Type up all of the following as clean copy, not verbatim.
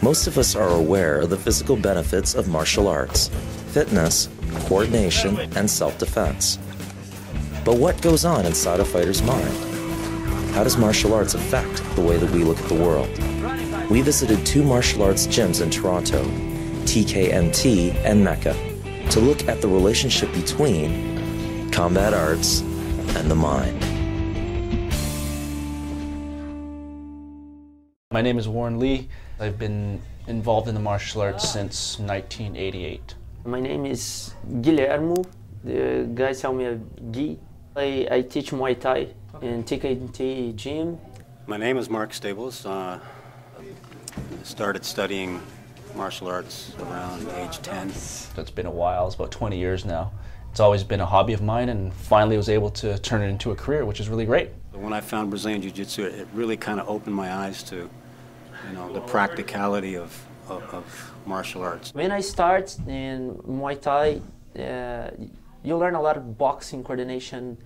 Most of us are aware of the physical benefits of martial arts: fitness, coordination, and self-defense. But what goes on inside a fighter's mind? How does martial arts affect the way that we look at the world? We visited two martial arts gyms in Toronto, TKMT and Mecca, to look at the relationship between combat arts and the mind. My name is Warren Lee. I've been involved in the martial arts since 1988. My name is Guilhermo. The guys call me Gui. I teach Muay Thai in TKMT gym. My name is Mark Stables. Started studying martial arts around age 10. It's been a while, it's about 20 years now. It's always been a hobby of mine, and finally was able to turn it into a career, which is really great. When I found Brazilian Jiu-Jitsu, it really kind of opened my eyes to, the practicality of martial arts. When I start in Muay Thai, you learn a lot of boxing coordination,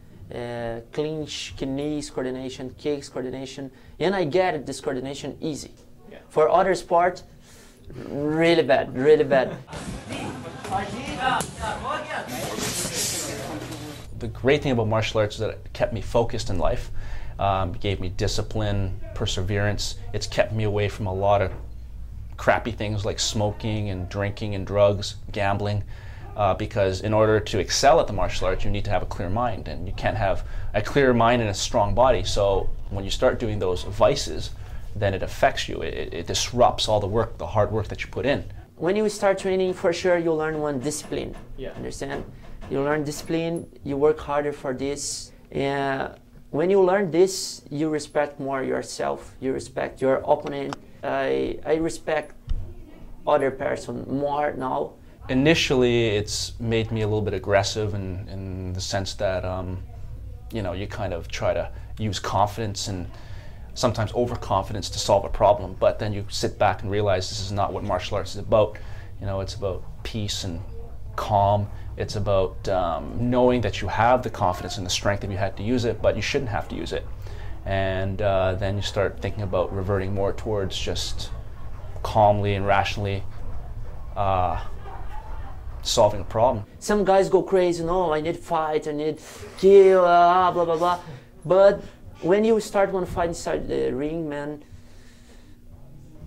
clinch, knees coordination, kicks coordination, and I get this coordination easy. Yeah. For other sport, really bad, really bad. The great thing about martial arts is that it kept me focused in life. It gave me discipline, perseverance. It's kept me away from a lot of crappy things like smoking and drinking and drugs, gambling. Because in order to excel at the martial arts, you need to have a clear mind, and you can't have a clear mind and a strong body. So when you start doing those vices, then it affects you. It disrupts all the work, the hard work that you put in. When you start training, for sure you learn one discipline. Yeah. Understand? You learn discipline, you work harder for this. And when you learn this, you respect more yourself, you respect your opponent. I respect other person more now. Initially, it's made me a little bit aggressive in the sense that, you kind of try to use confidence and sometimes overconfidence to solve a problem, but then you sit back and realize this is not what martial arts is about. It's about peace and calm. It's about knowing that you have the confidence and the strength if you had to use it, but you shouldn't have to use it. And then you start thinking about reverting more towards just calmly and rationally solving a problem. Some guys go crazy, no, I need fight, I need kill, blah, blah, blah. But when you start one fight inside the ring, man,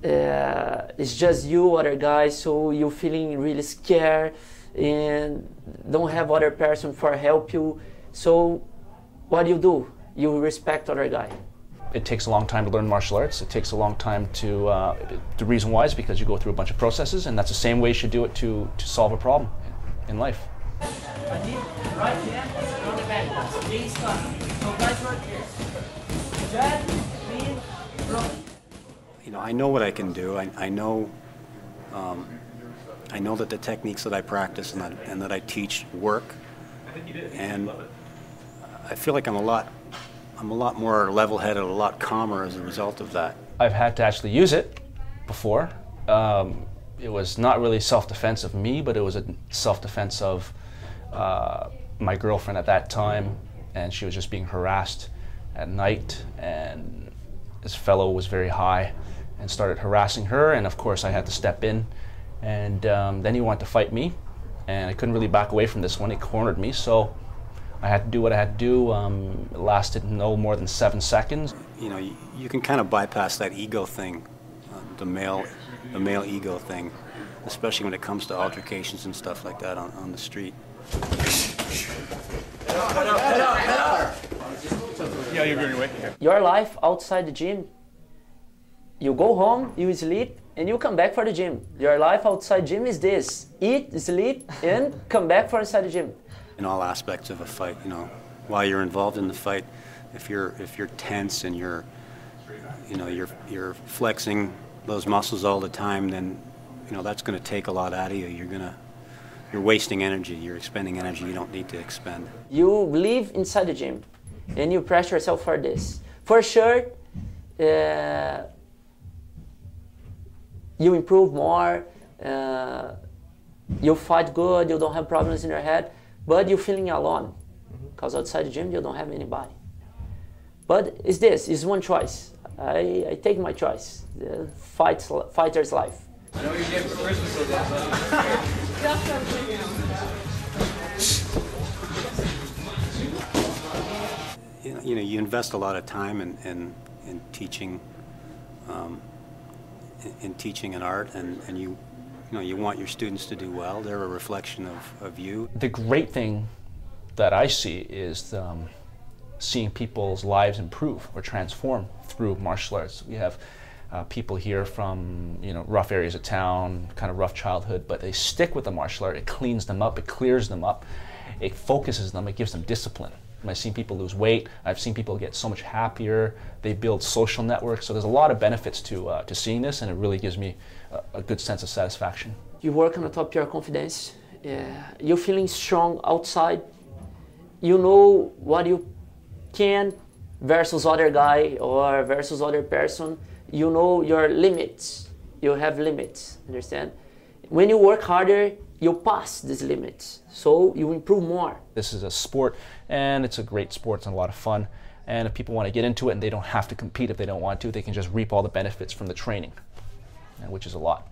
it's just you, other guys, so you're feeling really scared and don't have other person for help you. So what do? You respect other guy. It takes a long time to learn martial arts. It takes a long time to, the reason why is because you go through a bunch of processes, and that's the same way you should do it to solve a problem in life. I know what I can do. I know that the techniques that I practice and that I teach work, and I feel like I'm a lot more level-headed, a lot calmer as a result of that. I've had to actually use it before. It was not really self-defense of me, but it was a self-defense of my girlfriend at that time, and she was just being harassed at night, and this fellow was very high and started harassing her, and of course I had to step in, and then he wanted to fight me, and I couldn't really back away from this one. He cornered me, so I had to do what I had to do. It lasted no more than 7 seconds. You can kind of bypass that ego thing, the male ego thing, especially when it comes to altercations and stuff like that on the street. Yeah, you're going away. Your life outside the gym, you go home, you sleep, and you come back for the gym. Your life outside gym is this: eat, sleep, and come back for inside the gym. In all aspects of a fight, while you're involved in the fight, if you're tense and you're you're flexing those muscles all the time, then that's going to take a lot out of you. You're wasting energy. You're expending energy you don't need to expend. You live inside the gym, and you pressure yourself for this. For sure, you improve more. You fight good. You don't have problems in your head. But you're feeling alone, because outside the gym you don't have anybody. But it's one choice. I take my choice. Fighter's life. I know you're getting for Christmas so You know, you invest a lot of time in teaching, an art, and you want your students to do well. They're a reflection of you. The great thing that I see is seeing people's lives improve or transform through martial arts. We have people here from rough areas of town, kind of rough childhood, but they stick with the martial art. It cleans them up, it clears them up, it focuses them, it gives them discipline. I've seen people lose weight. I've seen people get so much happier. They build social networks. So there's a lot of benefits to seeing this, and it really gives me a good sense of satisfaction. You work on the top of your confidence. You're feeling strong outside. You know what you can versus other guy or versus other person. You know your limits. You have limits, understand? When you work harder, you pass these limits, so you improve more. This is a sport, and it's a great sport. It's a lot of fun, and if people want to get into it and they don't have to compete if they don't want to, they can just reap all the benefits from the training, which is a lot.